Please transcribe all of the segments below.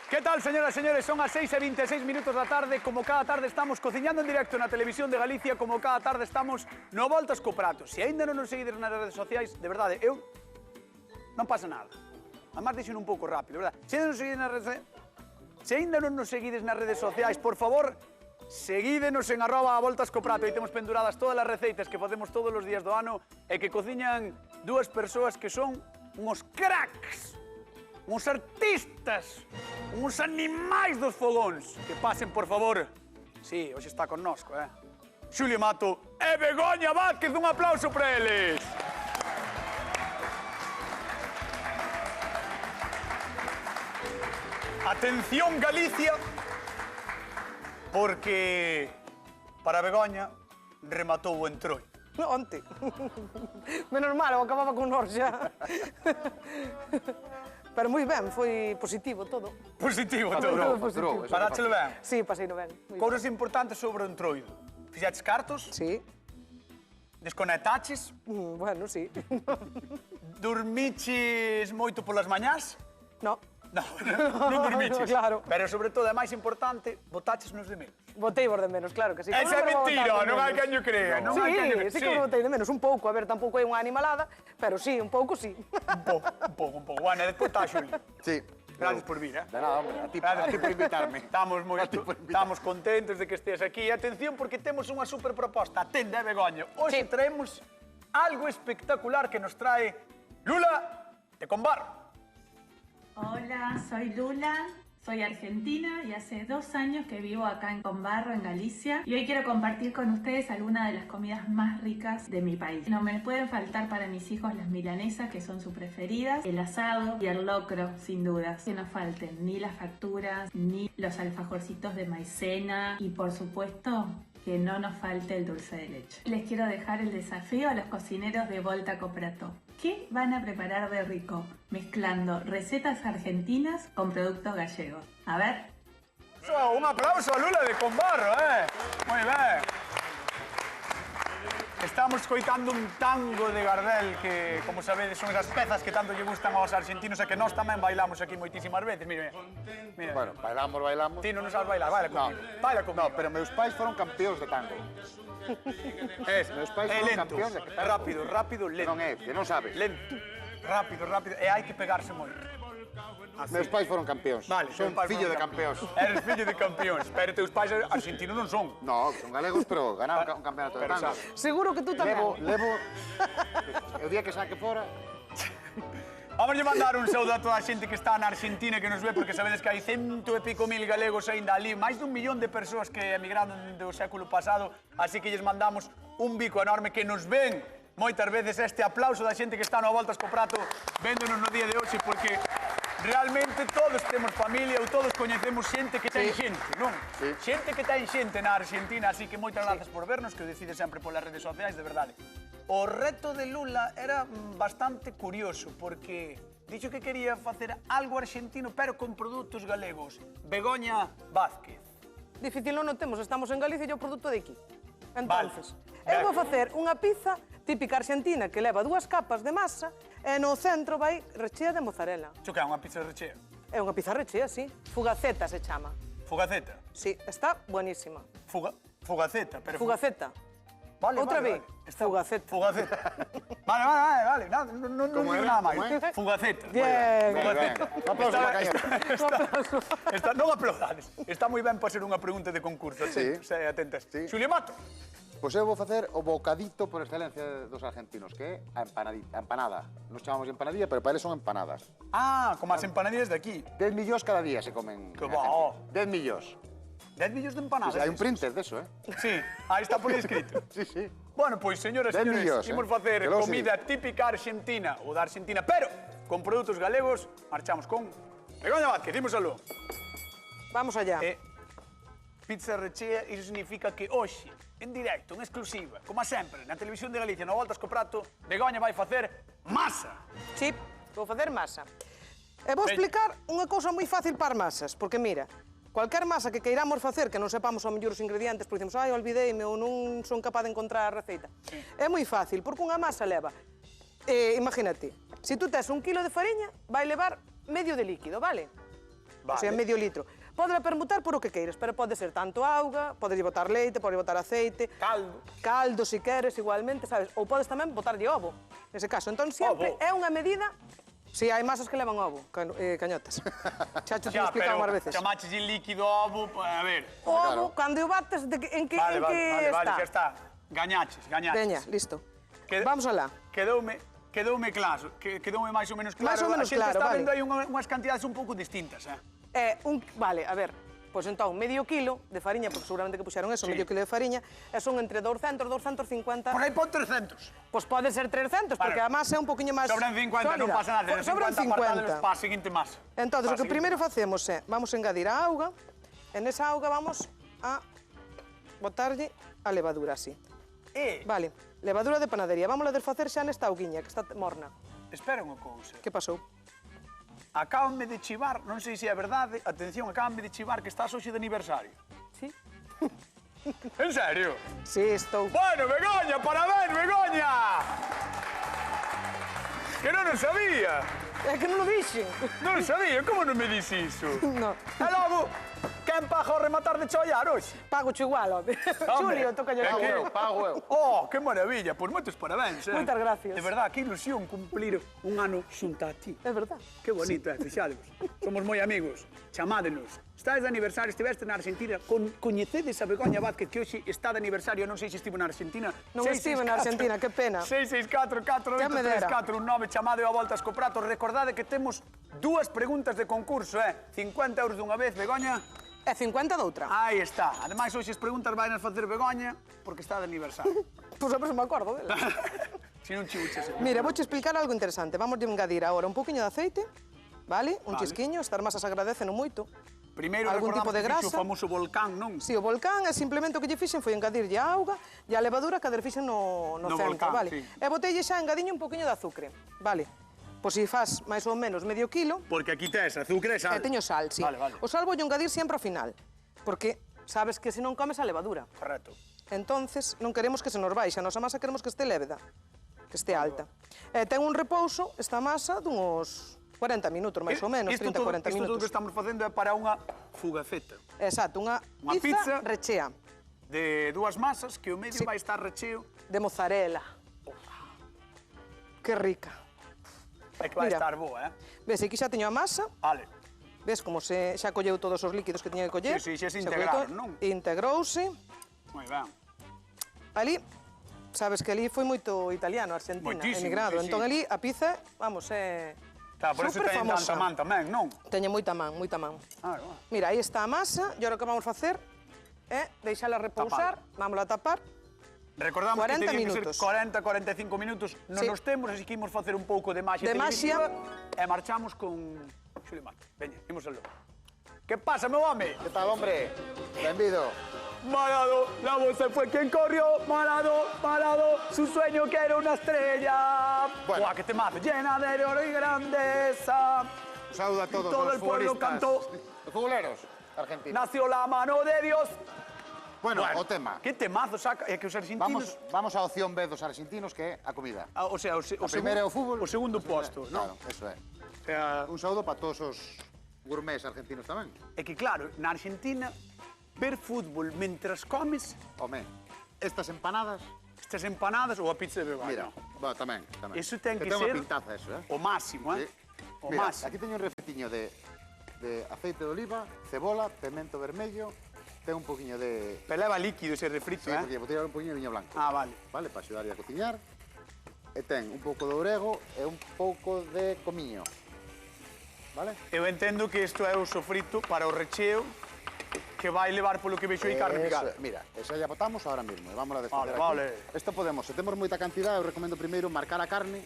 Que tal, señoras e señores? Son as 6:26 da tarde. Como cada tarde estamos cociñando en directo na Televisión de Galicia, como cada tarde estamos no Voltas co Prato. Se aínda non nos seguides nas redes sociais, de verdade, non pasa nada. Además, dixen un pouco rápido, verdad? Se aínda non nos seguides nas redes sociais, por favor, seguídenos en @voltascoprato. Aí temos penduradas todas as receitas que facemos todos os días do ano e que cociñan dúas persoas que son uns cracks, uns artistas, uns animais dos fogóns. Que pasen, por favor. Sí, hoxe está connosco, Xulio Mato e Begoña Vázquez. Un aplauso para eles. Atención, Galicia, porque para Begoña rematou o entroido. Onte. Menos mal, eu acababa con nós xa. Pero moi ben, foi positivo todo. Positivo todo. Paráchelo ben? Sí, paseino ben. Cousas importantes sobre o entroido. Fixaches cartos? Sí. Desconectaches? Bueno, sí. Dormiches moito polas mañás? No. Non dormiches. Claro. Pero, sobre todo, é máis importante, botaches nos de menos. Botei vos de menos, claro que sí. Esa é mentira, non hai quen o crea. Sí, que vos botei de menos, un pouco. A ver, tampouco é unha animalada, pero sí, un pouco sí. Un pouco. Bueno, e despois está, Xuli. Sí. Gracias por vir, De nada, hombre, a ti por invitarme. Estamos contentos de que estés aquí. E atención, porque temos unha super proposta. Atende, Begoña. Hoxe traemos algo espectacular que nos trae Lula de Combarro. Hola, soy Lula, soy argentina y hace 2 años que vivo acá en Combarro, en Galicia. Y hoy quiero compartir con ustedes algunas de las comidas más ricas de mi país. No me pueden faltar para mis hijos las milanesas, que son sus preferidas, el asado y el locro, sin dudas. Que no falten ni las facturas, ni los alfajorcitos de maicena y, por supuesto, que no nos falte el dulce de leche. Les quiero dejar el desafío a los cocineros de Volta co Prato. ¿Qué van a preparar de rico? Mezclando recetas argentinas con productos gallegos. A ver. Un aplauso a Lula de Combarro, Moi ben. Estamos coitando un tango de Gardel que, como sabedes, son esas pezas que tanto lle gustan aos argentinos e que nós tamén bailamos aquí moitísimas veces. Mira. Bueno, bailamos. Ti non sabes bailar, baila comigo. Baila comigo. No, pero meus pais foron campeóns de tango. Meus pais foron campeóns de tango. Rápido, lento. Non é, que non sabes. Lento, rápido. E hai que pegarse moito. Meus pais foron campeóns. Vale, son fillo de campeóns. Eres fillo de campeóns, pero teus pais argentinos non son. No, son galegos, pero ganaron un campeonato de tango. Seguro que tú tamén. Levo... O día que saque fora... Vamos a mandar un saúdo a toda a xente que está na Argentina que nos ve, porque sabedes que hai 100 e pico mil galegos aínda ali, máis dun millón de persoas que emigraron do século pasado, así que lles mandamos un bico enorme que nos ven moitas veces este aplauso da xente que está no Voltas co Prato véndonos no día de hoxe, porque realmente todos temos familia ou todos coñecemos xente que ten xente, non? Sí. Xente que ten xente na Argentina, así que moitas grazas por vernos, que o decide sempre polas redes sociais, de verdade. O reto de Lula era bastante curioso, porque dixo que quería facer algo argentino, pero con produtos galegos. Begoña Vázquez. Difícil non o temos, estamos en Galicia e o produto de aquí. Entonces, vale. eu vou facer unha pizza típica argentina que leva 2 capas de masa e no centro vai rechea de mozzarella. Xo que é unha pizza rechea? É unha pizza rechea, sí. Fugaceta se chama. Fugaceta? Sí, está buenísima. Fugaceta, pero... Fugaceta. Vale, Outra vez. Fugaceta. Vale. Non digo nada máis. Fugaceta. Bien. Fugaceta. Un aplauso para Cañón. Non aplaudades. Está moi ben para ser unha pregunta de concurso. Sí. Atentas. Sí. Xulio Mato. Pois eu vou facer o bocadito por excelencia dos argentinos, que é a empanada. Nos chamamos empanadilla, pero para eles son empanadas. Ah, como as empanadillas de aquí. 10 millóns cada día se comen. Que en bo. Argentina. 10 millóns. 10 millóns de empanadas. Hai un printer deso, Sí, aí está por escrito. Sí. Bueno, pois, señoras e 10 señores, millóns, imos facer que logo comida típica argentina, ou da Argentina, pero con produtos galegos. Marchamos con Begoña Vázquez, imos aló. Vamos allá. Pizza rechea, iso significa que hoxe, en directo, en exclusiva, como sempre, na Televisión de Galicia, no Voltas co Prato, Begoña vai facer masa. Sí, vou facer masa. E vou explicar unha cousa moi fácil para as masas, porque mira, cualquier masa que queiramos facer, que non sepamos ao mellor os ingredientes, porque dicemos, ai, olvideime, ou non son capaz de encontrar a receita. É moi fácil, porque unha masa leva Imagínate, se tú tes 1 kilo de fariña, vai levar medio de líquido, vale? O sea, medio litro. Podela permutar por o que queires, pero pode ser tanto auga, podes botar leite, podes botar aceite, Caldo. caldo se queres igualmente, sabes? Ou podes tamén botarlle ovo, nese caso. Entón, sempre Ovo. é unha medida. Si, hai masas que levan ovo, cañotas. Xa te Xa, explicado pero máis veces. chamaches en líquido ovo, pues, a ver. O ovo, cando o bates, en que Vale, está? xa está. Gañaches. Veña, listo. Que- Vamos alá. Quedoume claro, quedoume máis ou menos claro. Máis ou menos A xente claro, está vale. vendo aí unhas cantidades un pouco distintas, Vale, a ver, pois entón, medio kilo de fariña, porque seguramente que puxeron eso, Sí. medio kilo de fariña, e son entre 200, 250... Por aí pon 300. Pois pode ser 300, porque a masa é un poquinho máis Sobran 50, non sólida. pasa nada. Sobran 50 para a seguinte masa. Entonces, o Para a que seguinte. primeiro facemos é, vamos a engadir a auga, e nesa auga vamos a botarlle a levadura así. Vale, levadura de panadería. Vamos a desfacer xa nesta auguiña, que está morna. Espera unha cousa. Que pasou? Acábanme de chivar, non sei se é verdade, atención, acábanme de chivar que estás hoxe de aniversario. Sí? En serio? Sí, estou. Bueno, Begoña, parabéns, Begoña! Que non o sabía. É que non o dixen. Non o sabía, como non me dis iso? No. E logo, quen paga o rematar de chollar hoxe? Pago che igual, home. Xulio, toca yo. Pago eu. Oh, que maravilla, pois moitos parabéns, Moitas gracias. De verdad, que ilusión cumplir un ano xunta a ti. É verdad. Que bonito, fixadevos. Somos moi amigos, chamádenos. Estáis de aniversario, estiveste na Argentina, coñecedes a Begoña Vázquez, que hoxe está de aniversario, non sei se estivo na Argentina. Non estive na Argentina, que pena. 664 Que me dera. 483 419, chamade a voltas co prato. Recordade que temos 2 preguntas de concurso, 50 euros dunha vez, Begoña. E 50 doutra. Aí está. Ademais, hoxe as preguntas vai nas facer Begoña, porque está de aniversario. Pois a me acordo dela. Se non chiuches. Mira, vouche explicar algo interesante. Vamos a engadir agora un poquinho de aceite, vale? Un Vale. chisquiño, estas masas agradecen moito. Primeiro Algún recordamos tipo de que fixo grasa. o famoso volcán, non? Si, o volcán é simplemente o que lle fixen foi engadirlle a auga e a levadura que a fixen no No centro, volcán, vale? sí. E botelle xa engadiño un poquinho de azúcar, vale? Pois se faz máis ou menos medio kilo, Porque aquí tes azúcar e sal. e teño sal, si. Vale, vale. O sal vou engadir sempre ao final, porque sabes que se non comes a levadura. Correcto. Entonces, non queremos que se nos baixe, a nosa masa queremos que este léveda, que este alta. E ten un repouso esta masa duns 40 minutos, máis ou menos, 30, 40 Isto todo minutos. que estamos facendo é para unha fugaceta Exacto, unha Unha pizza pizza. rechea de 2 masas que o medio Sí. vai estar recheo de mozzarella. Que rica. e que vai Mira. estar boa, Ves, aquí xa teño a masa, Vale. ves como xa colleu todos os líquidos que tiña que coller. Sí, sí, xa se colleu integraron, todo, non? Integrouse. Moi ben. Ali, sabes que ali foi moito italiano, Argentina, Moitísimo, emigrado. sí, sí. Entón ali a pizza, vamos, é Claro, por eso super teñen famosa. tanta man tamén, non? Teñe moita man, moita man. Ah, bueno. Mira, aí está a masa, e agora o que vamos facer é deixala repousar, vámola a tapar. Recordamos 40 que tenían minutos. que ser 40, 45 minutos. Non Sí. nos temos, así que imos facer un pouco de maxia De maxia. televisiva e marchamos con Xulio Mata. Veña, imos aló. Que pasa, meu home? Que tal, hombre? Benvido. Malado, la voz se fue quien corrió. Malado, malado, su sueño que era una estrella. Bueno. Buah, que te mato. Llena de oro y grandeza. Un saludo a todos Todo los el pueblo futbolistas. cantó. Los futboleros argentinos. Nació la mano de Dios. Bueno, o tema. Que temazo saca. É que os argentinos... Vamos á opción B dos argentinos, que é a comida. O sea, A primeira é o fútbol. O segundo posto, Claro, non? eso é. O sea, Un saúdo para todos os gourmets argentinos tamén. é que claro, na Argentina, ver fútbol mentras comes Home, estas empanadas, estas empanadas ou a pizza de mira, vegano. bueno, tamén. Eso ten que ten ser unha pintaza, eso, o máximo, Sí. O Mira, máximo. aquí teño un refetiño de aceite de oliva, cebola, pemento vermello, ten un poquinho de... Pero leva líquido ese refrito, Sí, porque vou tirar un poquinho de viño blanco. Ah, vale. Vale, para axudarlle a cociñar. E ten un pouco de orego e un pouco de comiño. Vale? Eu entendo que isto é o sofrito para o recheo que vai levar polo que vexo aí carne Eso, picada. mira, esa ya botamos ahora mismo. E vamos a desfacer Vale, aquí. vale. Esto podemos, se temos moita cantidade, eu recomendo primeiro marcar a carne,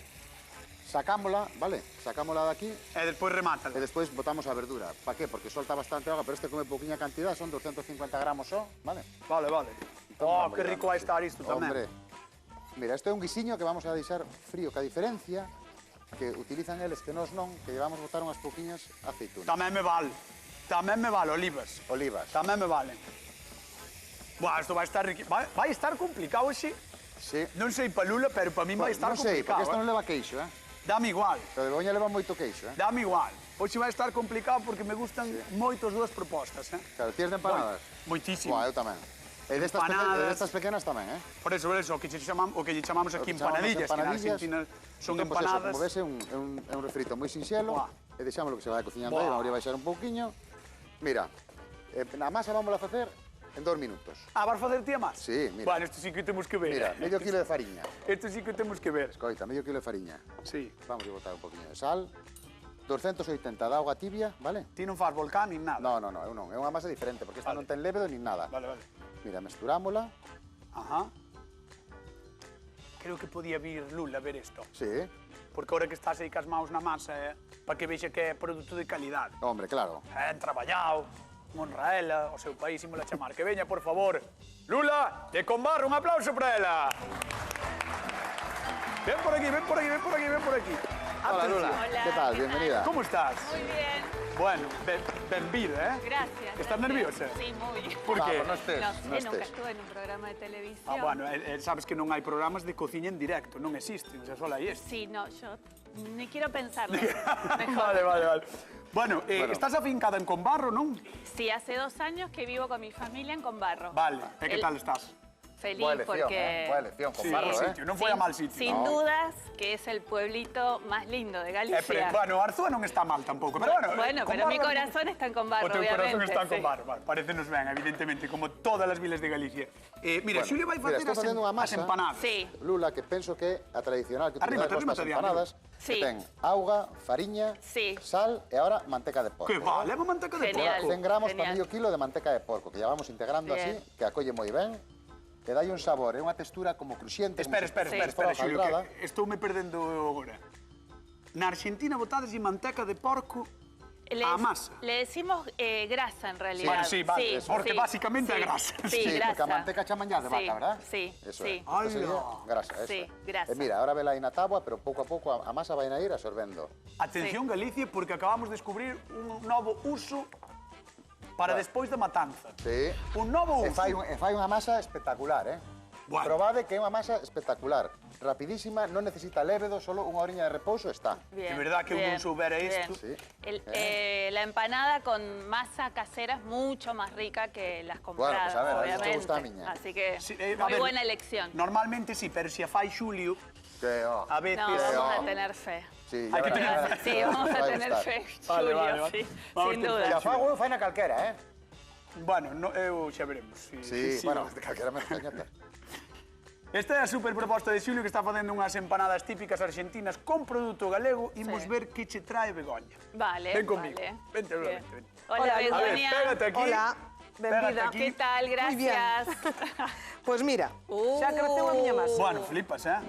sacámola, vale? Sacámola de aquí E despois remátala. e despois botamos a verdura. Pa qué? Porque solta bastante auga, pero este come pouquinha cantidad, son 250 gramos só, vale? Vale, vale. Entón, Oh, vamos que ya. rico vai estar isto tamén. Hombre, mira, isto é un guisiño que vamos a deixar frío, que a diferencia que utilizan eles que nós non, que llevamos botar unhas pouquiñas aceitunas. Tamén me vale. Tamén me vale, olivas. Olivas. Tamén me vale. Buah, isto vai estar vai estar complicado hoxe. Sí. Non sei pa Lula, pero para mí vai estar Non sei, porque esta complicado. non leva queixo, eh? Dame igual, Pero de Begoña leva moito queixo, eh? dame igual. Hoxe vai estar complicado porque me gustan moito as dúas propostas, eh? Claro, tienes de empanadas? Moitísimo. Buah, eu tamén. E destas, Empanadas. destas pequenas tamén, eh? Por eso, o que lle chamamos aquí O que chamamos empanadillas, que na empanadillas. Argentina son Entón, pois eso, empanadas. como ves, é un refrito moi sinxelo. Buah. E deixámoslo que se vai cociñando Buah. aí, vamos a baixar un pouquiño. Mira, a masa vamos a facer en 2 minutos. Ah, vas facer ti a más? Sí, mira. Bueno, isto sí que temos que ver. Mira, medio kilo de fariña. Isto sí que temos que ver. Escoita, medio kilo de fariña. Sí. Vamos a botar un poquinho de sal. 280 de auga tibia, vale? Ti non faz volcán nin nada. No, non, eu non. É unha masa diferente, porque esta Vale. non ten lévedo nin nada. Vale, vale. Mira, mesturámola. Ajá. Creo que podía vir Lula a ver isto. Sí. Porque ahora que estás aí cas maus na masa, para que vexa que é produto de calidade. Hombre, claro. Traballado, honra ela, o seu país, ímola chamar. Que veña, por favor. Lula, de Combarro, un aplauso para ela. Ven por aquí, ven por aquí, ven por aquí, ven por aquí. Hola, Atención. Lula. Hola, ¿Qué tal? ¿qué Bienvenida. ¿Cómo estás? Muy bien, Bueno, benvida, gracias. ¿Estás gracias. nerviosa? Sí, muy. Por qué? Vamos, no estés, No no sé, nunca estés. estuve en un programa de televisión. Ah, bueno, sabes que non hai programas de cociña en directo, non existen, o sea, só hai este. Sí, no, yo ni quiero pensarlo. Mejor. Vale, vale, vale. Bueno, Bueno. estás afincada en Combarro, non? Sí, hace 2 años que vivo con mi familia en Combarro. Vale, e que El- tal estás? Feliz Buena elección, porque... buena elección, Sí, Combarro, buen ¿eh? sitio, non foi a mal sitio. Sin dudas que es el pueblito más lindo de Galicia. Bueno, Arzúa non está mal tampouco, pero bueno... Bueno, pero mi Combarro- corazón está en Combarro, O teu obviamente. corazón está en sí. Combarro, vale, parecenos ben, evidentemente, como todas as vilas de Galicia. Mira, Bueno, Xulio vai mira, facer estou facendo unha as masa. empanadas. Sí, Lula, que penso que é a tradicional que Arrímate, utilizamos para as arrímate, empanadas, Sí. que ten auga, fariña, Sí. sal e ahora manteca de porco. Que va, leva manteca de Genial. porco. 100 gramos para Genial. medio kilo de manteca de porco, que ya vamos integrando Bien. así, que acolle moi ben, que dai un sabor e unha textura como cruxiente. Espera, espera, Sí. espera, espera, Xulio, Hojaldrada. que estoume perdendo agora. Na Argentina botades manteca de porco a masa. Le decimos grasa en realidad. Bueno, sí, vale, porque básicamente sí, es grasa. Sí, Sí, grasa. porque a manteca chaman ya de Sí, vaca, ¿verdad? Sí, Eso sí. é. Ay, Eso sería no. grasa, eso. Sí, é. grasa. E mira, ahora vela aí na táboa, pero pouco a pouco a masa vai a ir absorbendo. Atención, Galicia, porque acabamos de descubrir un novo uso para despois da matanza. Sí. Un novo E uso. fai unha masa espectacular, eh? Bueno. Probade que é unha masa espectacular. Rapidísima, non necesita lévedo, solo unha horiña de repouso está. Bien, De verdad que bien, uno soubera bien. esto. Sí. La empanada con masa casera es mucho más rica que las Bueno, compradas, pues a ver, a ver, obviamente. te gusta a miña. Así que Sí, a muy ver, buena elección. Normalmente sí, pero si a fai Xulio, Que, oh. a veces... No, vamos a oh. tener fe. Sí, Hay que verás, tener verás. fe. Sí, vamos a Vai tener gustar. fe, Vale, Julio, vale, vale. sí, Vamos sin a duda. Que a fago eu faina calquera, eh? Bueno, no, eu xa veremos. Sí, bueno, calquera me engañata. Esta é a super proposta de Xulio que está facendo unhas empanadas típicas argentinas con produto galego. Imos Sí. ver que che trae Begoña. Vale, Ven conmigo. vale. Vente, Lula, Bien. vente, vente. Hola, Hola, A ver, Begoña. pégate aquí. Hola, benvida. Pégate aquí. ¿Qué tal? Muy bien. Gracias. Pois mira, xa creceu a miña masa. Bueno, flipas, eh?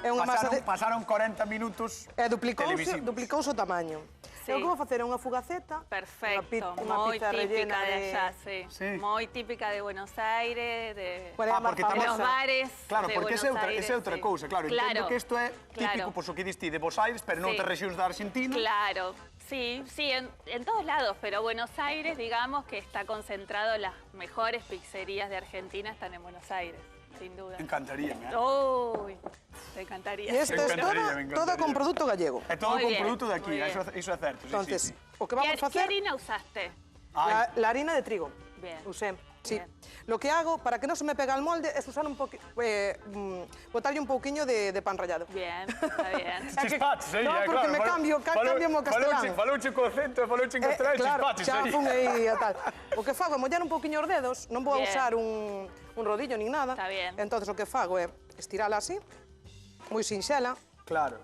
É unha masa de... Pasaron 40 minutos duplicouse televisivos. o tamaño. Sí. Eu o que vou facer é unha fugaceta. Perfecto, Unha muy pizza típica rellena de allá, sí. Sí. Muy típica de Buenos Aires, de, Cual é a máis porque tamén- de los famosa? bares Claro, de porque Buenos esa é outra Aires, cousa, claro. Entendo que isto é típico, claro. pois o que diste de Buenos Aires, pero Sí. noutras rexións da Argentina. Claro, sí, sí, en todos lados, pero Buenos Aires, digamos que está concentrado, las mejores pizzerías de Argentina están en Buenos Aires, sin duda. Encantaríame, eh? Uy, me encantaría. E isto Me é encantaría, me toda encantaría. con produto gallego. É todo Muy con bien, produto de aquí, muy bien. iso é certo. Sí, Entonces, sí, sí. o que ¿Qué, vamos a qué facer... harina usaste? Ay, La harina de trigo. Bien. Usé. Sí. Bien. Lo que hago, para que no se me pega el molde, es usar un poquito, botarle un pouquiño de pan rallado. Bien, está bien. Chispaches, No, porque me cambio mo castelán. Falouche co acento e falouche en castelán, claro, chispaches xa aí. fun aí e tal. O que fago é mollar un pouquiño os dedos, non vou a Bien. usar un rodillo nin nada. Está bien. Entonces o que fago é estirala así, moi sinxela, Claro.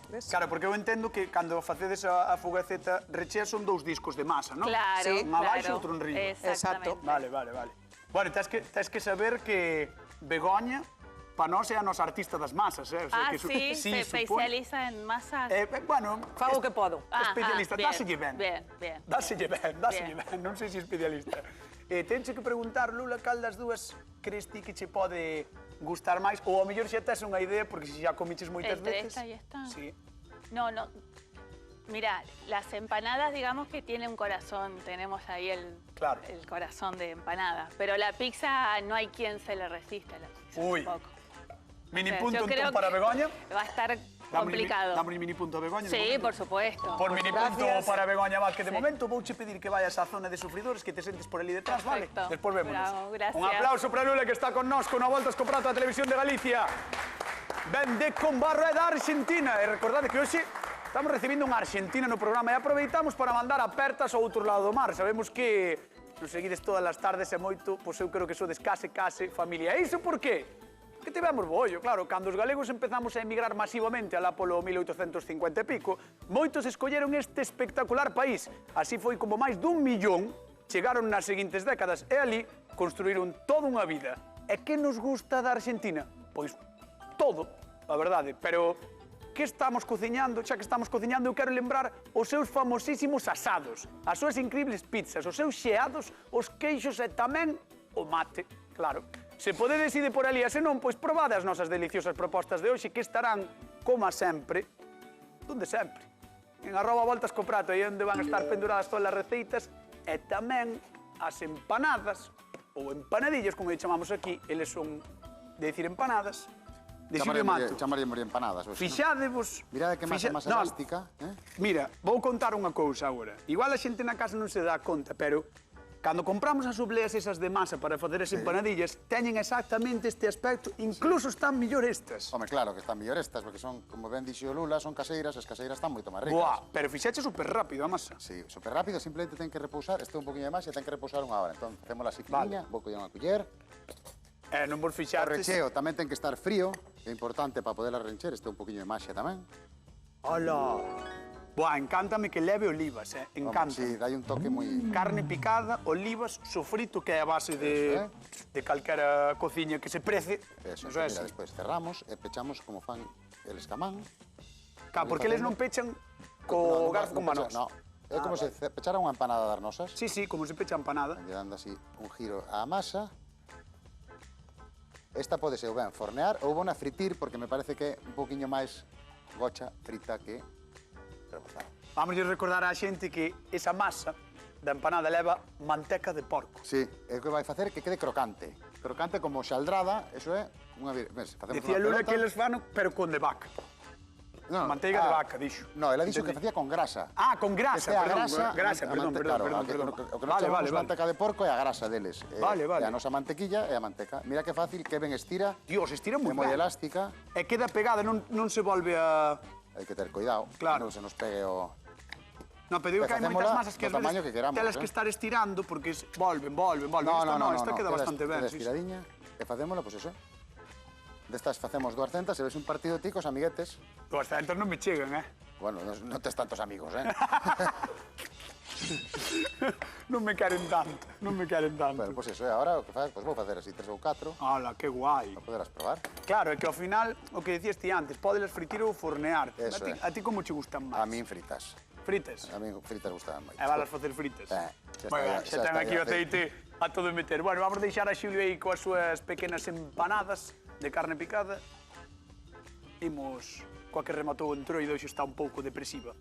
ves? Claro, porque eu entendo que cando facedes a fugaceta rechea son 2 discos de masa, non? Claro, Sí. Un abaixo e claro. outro en riba. Exactamente. Vale, vale, vale. Bueno, tens que saber que Begoña, pa nós é a nosa artista das masas, eh? O sea, Ah, que sí, se especializa en masas. Bueno, Fago o que podo. especialista, bien, dáselle ben. Bien, bien. Dáselle ben, non sei se especialista. Tenche que preguntar, Lula, cal das dúas crees ti que che pode gustar máis? Ou ao mellor xa tes unha idea, porque se xa comiches moitas Entre veces... esta y esta. Sí. No, no. Mira, las empanadas, digamos que tiene un corazón, tenemos ahí Claro. el corazón de empanada. Pero la pizza no hay quien se le resista a la pizza Uy. tampoco. Mini O sea, punto yo creo entón para que Begoña. Va a estar complicado. Damos mini punto a Begoña. Sí, por supuesto. Por mini punto Gracias. para Begoña Vázquez. De Sí. momento vouche pedir que vayas á zona de sufridores, que te sentes por ali detrás, vale? Perfecto. Despois vémonos. Bravo, gracias. Un aplauso para Lula que está con nós con a Voltas co Prato da Televisión de Galicia. Ben de Combarro e da Argentina. E recordade que hoxe estamos recibindo unha Argentina no programa e aproveitamos para mandar apertas ao outro lado do mar. Sabemos que nos seguides todas as tardes e moito, pois eu creo que sodes case familia. E iso por qué? Que tivemos bollo, claro, cando os galegos empezamos a emigrar masivamente alá polo 1850 e pico, moitos escolleron este espectacular país. Así foi como máis dun millón chegaron nas seguintes décadas e ali construíron toda unha vida. E que nos gusta da Argentina? Pois todo, a verdade, pero que estamos cociñando? Xa que estamos cociñando, eu quero lembrar os seus famosísimos asados, as súas increíbles pizzas, os seus xeados, os queixos e tamén o mate, claro. Se podedes ir por ali, e se non, pois probade as nosas deliciosas propostas de hoxe que estarán, como sempre, donde sempre. En @voltascoprato, aí onde van a estar penduradas todas as receitas e tamén as empanadas, ou empanadillas, como lle chamamos aquí, eles son de decir empanadas, de Silvio Mato. Chamaremos empanadas. Fixadevos... Mirade que masa máis Non, elástica. Mira, vou contar unha cousa agora. Igual a xente na casa non se dá conta, pero cando compramos as obleas esas de masa para facer as empanadillas, teñen exactamente este aspecto, incluso están mellor estas. Home, claro que están mellor estas, porque son, como ben dixo Lula, son caseiras, as caseiras están moito máis ricas. Buah, pero fixache super rápido a masa. Sí, super rápido, simplemente ten que repousar, este un poquinho de máis e ten que repousar unha hora. Entón, facemos así finiña, vou coller unha culler. Non vos O fixates... recheo tamén ten que estar frío, é importante para poder arrencher, este un poquinho de maxia tamén. Hola. Buah, encántame que leve olivas, encanta. Sí, dai un toque moi... Carne picada, olivas, sofrito, que é a base de calquera cociña que se prece. Eso, é mira, así. despois cerramos e pechamos como fan eles camán. Claro, porque eles non pechan co garfo con manos. No, é como se pechara unha empanada das nosas. Sí, sí, como se pecha empanada. Lle dando así un giro á masa. Esta pode ser ou ben fornear ou bona fritir, porque me parece que é un poquinho máis gocha frita que rebozada. Vamos a recordar á xente que esa masa da empanada leva manteca de porco. Sí, é o que vai facer que quede crocante. Crocante como xaldrada, eso é unha... Facemos Dicía unha Lula pelota. que eles fan, pero con de vaca. No, manteiga de vaca, dixo. No, ela dixo que Entendí. facía con grasa. Ah, con grasa, Este é a perdón, grasa, a perdón. claro, perdón. O que non chamamos manteca de porco é a grasa deles. Vale. E a nosa mantequilla é a manteca. Mira que fácil, que ben estira. Dios, estira moi É moi ben. elástica. E queda pegada, non se volve a... Hai que ter cuidado. Claro. Non se nos pegue o... No, pero digo que hai moitas Facémola masas que do ás tamaño veces que queramos, telas que estar estirando porque volven. Esta queda bastante ben. Queda Sí, sí. estiradinha. E facémola, pois eso. Destas facemos 200, se ves un partido ti cos amiguetes. 200 non me chegan, Bueno, non tes tantos amigos, Non me queren tanto, Bueno, pois eso, agora o que faz, pois vou facer así 3 ou 4, Hala, que guai. para poderlas probar. Claro, é que ao final, o que dicías ti antes, podelas fritir ou fornear. Eso é. A ti como che gustan máis? A min fritas. Fritas? A min fritas gustaban moito. E valas facer fritas? Xa Moi ben, está, xa xa ten está aquí o aí aceite a todo meter. Bueno, vamos deixar a Xulio aí coas súas pequenas empanadas de carne picada. Imos coa que rematou o entroido, hoxe está un pouco depresiva.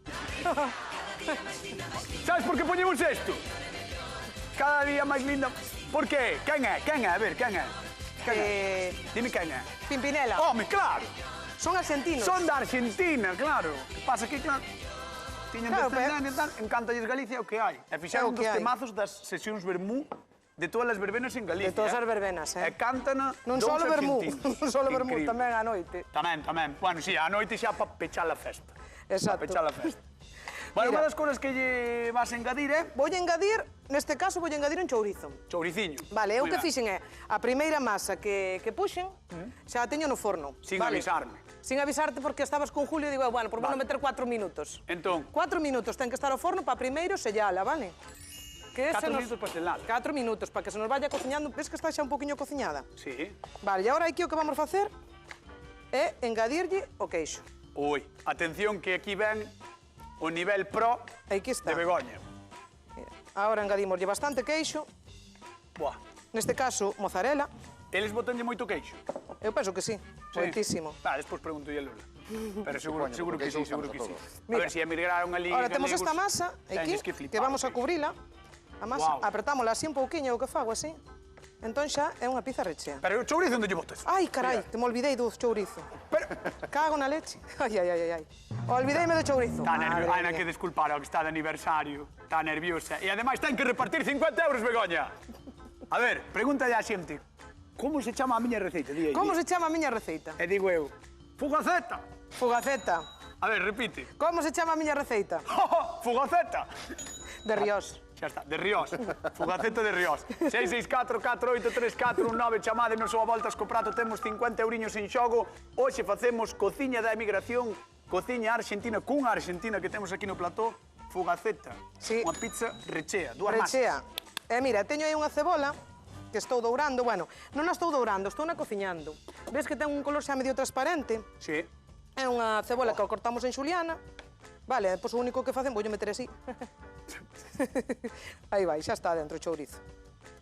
Sabes por que poñemos isto? Cada día máis linda. Por qué? Quen é? Quen é? A ver, quen é? Quen é? Dime quen é. Pimpinela. Home, claro! Son argentinos. Son da Argentina, claro. Que pasa que, claro, tiñen Claro, descendencia e tal, encántalles Galicia o que hai. E fixeron É o que dos hai. temazos das sesións vermú de todas as verbenas en Galicia. De todas as verbenas, E cántana Non dous solo vermú, argentinos. non solo vermú, Increíble. tamén á noite. Tamén. Bueno, sí, a noite xa pa pechar a festa. Exacto. Pa pechar a festa. Bueno, Mira. unha das cousas que lle vas a engadir é Vou engadir, neste caso vou engadir un chourizo. chouriciño. Vale, eu Moi que ben. fixen é a primeira masa que puxen, xa a teño no forno. Sin vale? avisarme. Sin avisarte porque estabas con Julio e digo, bueno, por Vale. non meter 4 minutos. Entón, 4 minutos ten que estar ao forno para primeiro sellala, vale? Que 4 minutos para selar. 4 minutos, para que se nos vaya cociñando. Ves que está xa un poquinho cociñada? Sí. Vale, e agora aquí o que vamos facer é engadirlle o queixo. Ui, atención que aquí ven o nivel pro Aquí está. de Begoña. Mira, agora engadimoslle bastante queixo. Buah. Neste caso, mozzarella. Eles botanlle moito queixo. Eu penso que sí, moitísimo. Despois pregunto a Lula. Pero seguro Supoño, que porque sí, iso seguro usamos que sí. a todos. A Mira. ver, se emigraron ali Ahora temos galegos, esta masa aquí, teñes que flipar, vamos a sí. cubrila. A masa, Guau. apretámola así un pouquiño, o que fago así. Entón xa é unha pizza rechea. Pero o chourizo onde lle botes? Ai, carai, que me olvidei do chourizo. Pero... Cago na leche. Ai, ai, ai, ai. Olvideime do chourizo. Está nerviosa. Ai, Madre que mía. desculpar, que está de aniversario. Está nerviosa. E ademais ten que repartir 50 euros, Begoña. A ver, pregúntalle á xente. Como se chama a miña receita? Di aí, Como di. se chama a miña receita? E digo eu, fugaceta. Fugaceta. A ver, repite. Como se chama a miña receita? Fugaceta. De Ríos. Xa está, de Ríos. Fugaceta de Ríos. 664-483419, chamádenos ou a voltas co prato, temos 50 euriños en xogo. Hoxe facemos cociña da emigración, cociña argentina, cunha argentina que temos aquí no plató, fugaceta. Sí. Unha pizza rechea, dúas Rechea. masas. Mira, teño aí unha cebola que estou dourando. Bueno, non a estou dourando, estou na cociñando. Ves que ten un color xa medio transparente? Sí. É unha cebola que cortamos en xuliana. Vale, pois o único que facen, voulle meter así. Aí vai, xa está dentro o chourizo.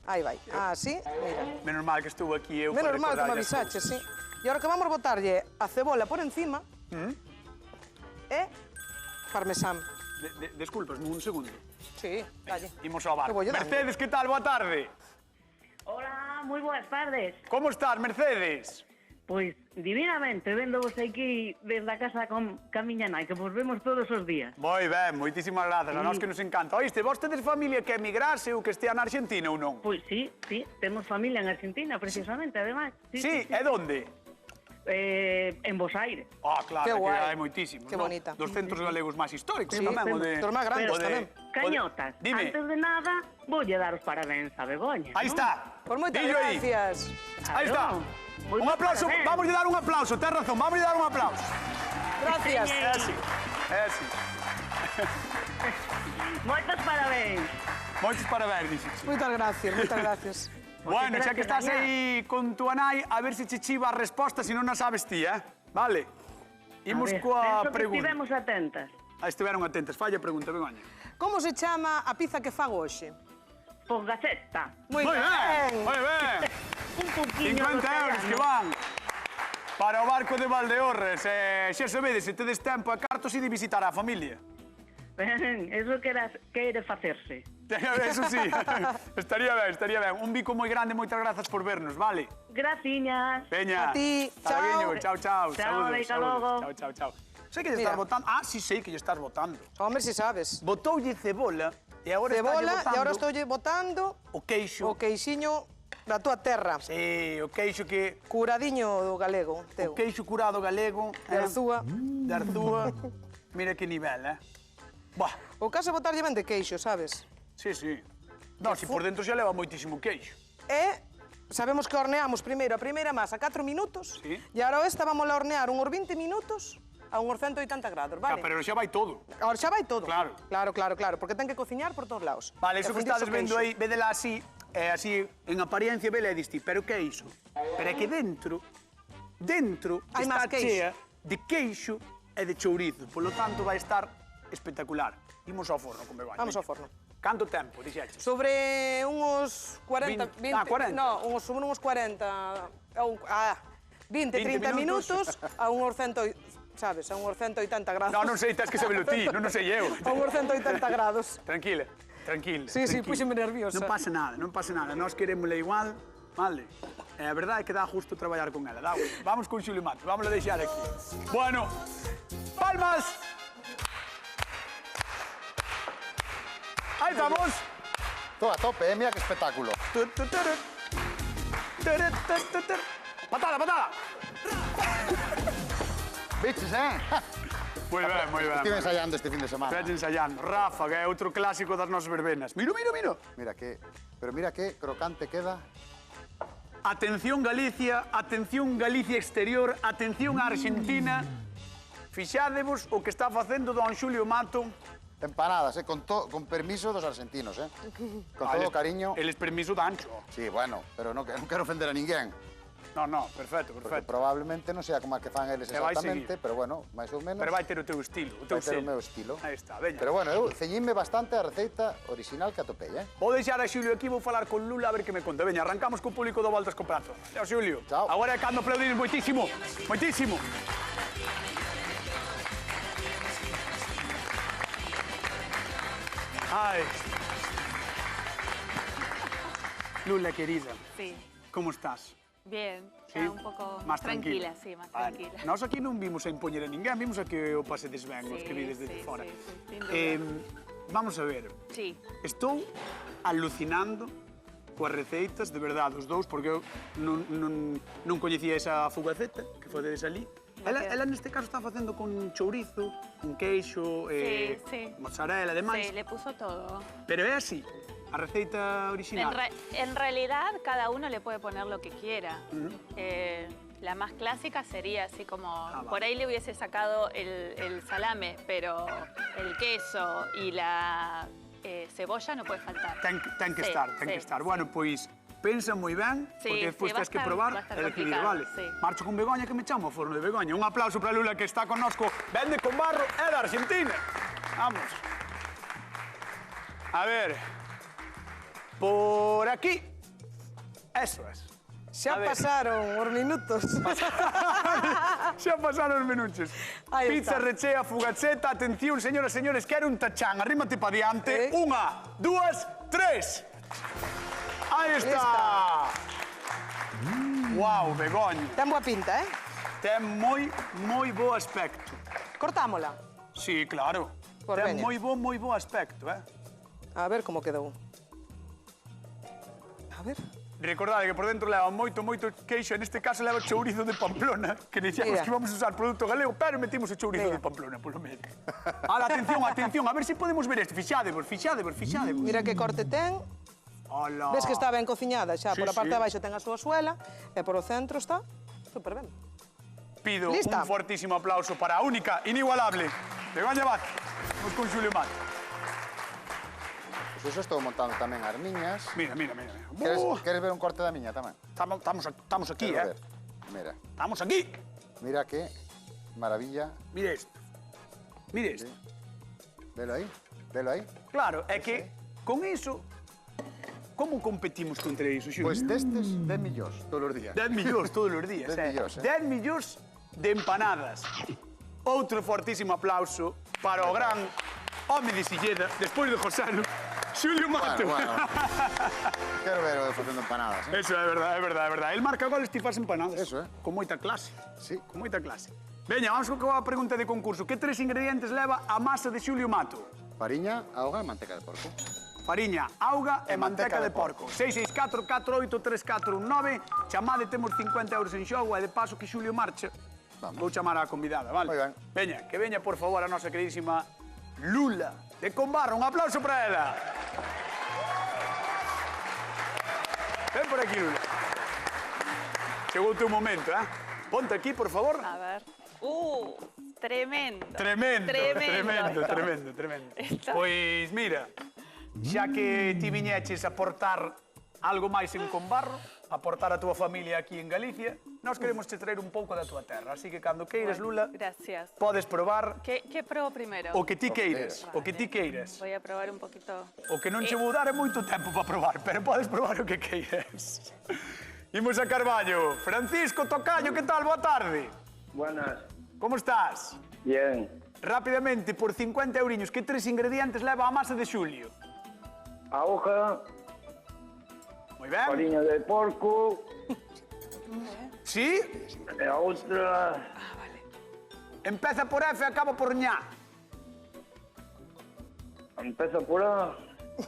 Aí vai, así, mira. Menos mal que estuvo aquí eu Menos para mal que me recordarlle as avisaches, cousas. sí. E agora que vamos botarlle a cebola por encima e parmesán. Desculpas, un segundo. Sí, dalle. Imos ao bar. Que voulle dando. Mercedes, que tal? Boa tarde. Hola, moi boas tardes. Como estás, Mercedes? Pois, divinamente, véndovos aquí desde a casa con miña nai, que vos vemos todos os días. Moi ben, moitísimas grazas, a nós que nos encanta. Oíste, vos tedes familia que emigrase ou que estea na Argentina ou non? Pois sí, temos familia en Argentina, precisamente, ademais. Sí, e donde? En Bos Aires. Ah, claro, Que que guai. hai moitísimos, Que non? bonita. Dos centros galegos máis históricos Sí, tamén, o de... dos máis grandes o de- tamén. Cañotas, Dime. antes de nada, voulle dar os parabéns a Begoña. Aí non? está. Por moitas Dillo aí. gracias. Aí está. Claro. Moitos Un aplauso, parabéns. vamos a dar un aplauso, ten razón, vamos a dar un aplauso. Gracias. É así, é así. Moitos parabéns. Moitos parabéns, dixeche. Moitas gracias, moitas gracias. Bueno, xa que estás gracias, aí con tua nai, a ver se che chiva a resposta, se non a sabes ti, Vale. Imos A ver, coa penso que pregunta. estivemos atentas. Estiveron atentas. Falla a pregunta, Begoña. Como se chama a pizza que fago hoxe? Fogaceta. Moi Moi ben, moi ben. Un poquinho 50 euros que van para o barco de Valdeorres. Xa sabedes, se tedes tempo e cartos e de visitar a familia. Ben, eso quere facerse. Eso sí, estaría ben, estaría ben. Un bico moi grande, moitas grazas por vernos, vale? Graciñas. Veña. A ti, Ata logo, chao. chao, chao. Chao, Saúdos, veita saúdos. logo. Chao, chao, chao. Sei que lle Mira. estás votando. Ah, sí, sei que lle estás votando. Hombre, si sabes. Botoulle cebola e agora Cebola está e agora estou botando o queixo. o queixiño da túa terra. Sí, o queixo que... Curadiño do galego, teu. O queixo curado galego. De Arzúa. De Arzúa. Mira que nivel, Buah, O caso é botarlle ben de queixo, sabes? sí, sí. No, si por dentro xa leva moitísimo queixo. E sabemos que horneamos primeiro a primeira masa 4 minutos Sí. e agora esta vamos a hornear uns 20 minutos a uns 180 grados, vale? Pero xa vai todo. Agora xa vai todo. Claro. Claro, porque ten que cociñar por todos lados. Vale, E eso que fundirse estades o vendo queixo. aí, vedela así, así, en apariencia, vela e diste, pero que é iso? Pero é que dentro Hai está máis queixo. chea de queixo e de chourizo. Por lo tanto, vai estar espectacular. Imos ao forno con Begoña. Vamos ao forno. Canto tempo, dixeches? Sobre uns 40... 20, 40. No, sobre uns 40... 20, 30 minutos a uns 100... Sabes, a uns 180 grados. No, non sei, tens que sabelo ti, non sei eu. A uns 180 grados. Tranquila, tranquila. Sí, sí, tranquila. púxeme nerviosa. Non pasa nada, non pasa nada. Nós queremosla igual, vale? A verdade é que dá justo traballar con ela. Vamos con Xulio Matos, vamos a deixar aquí. Bueno, palmas! Aí estamos. Todo a tope, mira que espectáculo. Patada, patada! Biches, Moi ben, moi ben. Estive ensayando este fin de semana. Estive ensayando. Ráfaga é outro clásico das nosas verbenas. Miro, miro, miro. Pero mira que crocante queda. Atención Galicia exterior, atención a Argentina. Fixádevos o que está facendo don Xulio Mato. Empanadas, con permiso dos argentinos, Con todo cariño. Eles permiso dancho. Sí, bueno, pero non quero ofender a ninguén. No, perfecto, Porque perfecto. probablemente non sea como a que fan eles E vai exactamente, seguir. pero bueno, máis ou menos. Pero vai ter o teu estilo, o teu vai ter o sello. meu estilo. Aí está, veña. Pero bueno, eu ceñíme bastante a receita original que atopei, Vou deixar a Xulio aquí, vou falar con Lula a ver que me conta. Veña, arrancamos co público do Voltas co Prato. Chao, Xulio. Chao. Agora é cando aplaudir moitísimo, moitísimo. Ai. Lula, querida, Sí, como estás? bien. Sí? Ya un pouco Más tranquila. sí, más Vale. tranquila. Nós aquí non vimos a impoñer a ninguén, vimos a que o pasedes ben, os que vides desde fora. sin duda. Vamos a ver, Sí, estou alucinando coas receitas, de verdade, os dous, porque eu non coñecía esa fugaceta que facedes ali. Ela neste caso está facendo con chourizo, con queixo, sí. mozzarella, demais. sí, le puso todo. Pero é así, a receita original. En realidad, cada uno le puede poner lo que quiera. La más clásica sería así como... vale. Por ahí le hubiese sacado el salame, pero el queso y la cebolla no puede faltar. Ten que Sí, estar, ten sí, que estar. sí. Bueno, pois, pensa moi ben, Sí, porque despois sí, va a tens que estar- probar va a estar e decidir, complicado, vale? sí. Marcho con Begoña que me chamo ao forno de Begoña. Un aplauso para Lula que está connosco, vende con barro, é da Argentina. Vamos. A ver. Por aquí. Eso es. Xa A ver. pasaron os minutos. Xa pasaron os minutos. Aí Pizza está. rechea, fugaceta. Atención, señoras e señores, quero un tachán. Arrímate pa diante. Unha, dúas, tres. Aí está. Guau, Begoña. Ten boa pinta, Ten moi bo aspecto. Cortámola. Sí, claro. Por Ten veña. moi bo aspecto, A ver como quedou. A ver. Recordade que por dentro leva moito queixo, en este caso leva chourizo de Pamplona, que dixemos Mira. que íbamos a usar produto galego, pero metimos o chourizo Mira. de Pamplona, polo medio. Ala, atención, a ver se podemos ver isto. Fixadevos. Mira que corte ten. Ala. Ves que está ben cociñada xa. Sí, Por a parte sí. de baixo ten a súa suela e por o centro está super ben. Pido Lista. un fortísimo aplauso para a única, inigualable, Begoña Vázquez. Vamos con Xulio Mato. Pois iso estou montando tamén as miñas. Mira. Queres ver un corte da miña tamén? Estamos aquí, Quero ver. Mira, Estamos aquí. mira que maravilla. Mire isto. Mire isto. Velo aí. Claro, é que con iso, como competimos contra iso, Xulio? Pois destes, 10 millóns todos os días. 10 millóns todos os días, 10 millóns, 10 millóns de empanadas. Outro fortísimo aplauso para o gran home de Silleda, despois de Joselo, Xulio Mato. Bueno. Quero ver o facendo empanadas, Eso é verdade. El marca goles ti faz empanadas. Eso, Con moita clase. Sí. Con moita clase. Veña, vamos coa pregunta de concurso. Que 3 ingredientes leva a masa de Xulio Mato? Fariña, auga e manteca de porco. Fariña, auga e manteca de porco. 664-483419. Chamade, temos 50 euros en xogo e de paso que Xulio marcha. Vamos. Vou chamar a convidada, vale? Moi ben. Veña, que veña, por favor, a nosa queridísima Lula de Combarro. Un aplauso para ela. Ven por aquí, Lula. Chegou o teu momento, Ponte aquí, por favor. A ver. Tremendo. Tremendo. Está. Pois mira, xa que ti viñeches a aportar algo máis en Combarro, aportar a túa familia aquí en Galicia, nós queremos che traer un pouco da túa terra, así que cando queiras, Lula, Gracias. podes probar ¿Qué pruebo primero? o que ti queiras, o que ti queiras. Voy a probar un poquito. O que non che vou dar é moito tempo para probar, pero podes probar o que queiras. Imos a Carballo. Francisco Tocayo, que tal? Boa tarde. Buenas. Como estás? Bien. Rápidamente, por 50 euriños, que 3 ingredientes leva a masa de Xulio? A hoja, Moi ben. fariña de porco, Sí? e a outra, Empeza por F e acaba por ñá. empeza por A,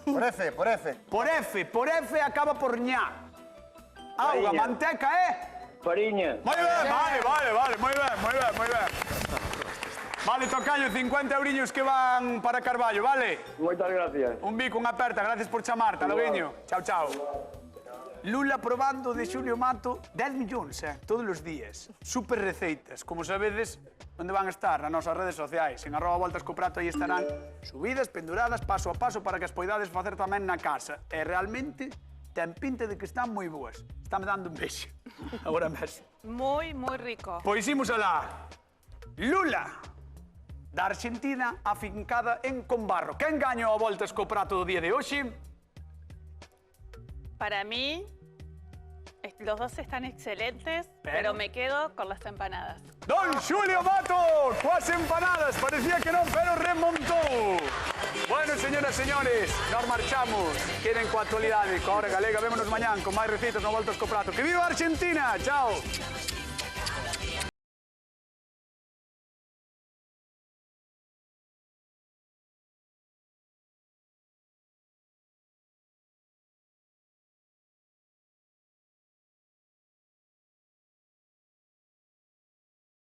Por F. Por F e acaba por ñá. Auga, Fariña. manteca, fariña. Moi ben, vale, moi ben. Vale, Tocayo, 50 euriños que van para Carballo, vale? Moitas gracias. Un bico, unha aperta, gracias por chamar, Taloguiño. Chao. Lula probando de Xulio Mato 10 millóns, todos os días. Super receitas, como sabedes, onde van a estar? Nas nosas redes sociais. En @voltascoprato aí estarán subidas, penduradas, paso a paso, para que as poidades facer tamén na casa. E realmente ten pinta de que están moi boas. Está me dando un beixe, agora mesmo. Muy rico. Pois imos alá. Lula, da Argentina, afincada en Combarro. Quen gañou a Voltas co prato do día de hoxe? Para mí, los dos están excelentes, pero me quedo con las empanadas. Don Xulio Mato, coas empanadas. Parecía que non, pero remontou. Bueno, Bueno, señoras e señores, nos marchamos. Queden coa actualidade, coa hora galega. Vémonos mañán con máis recitas no Voltas co Prato. Que viva Argentina! Chao!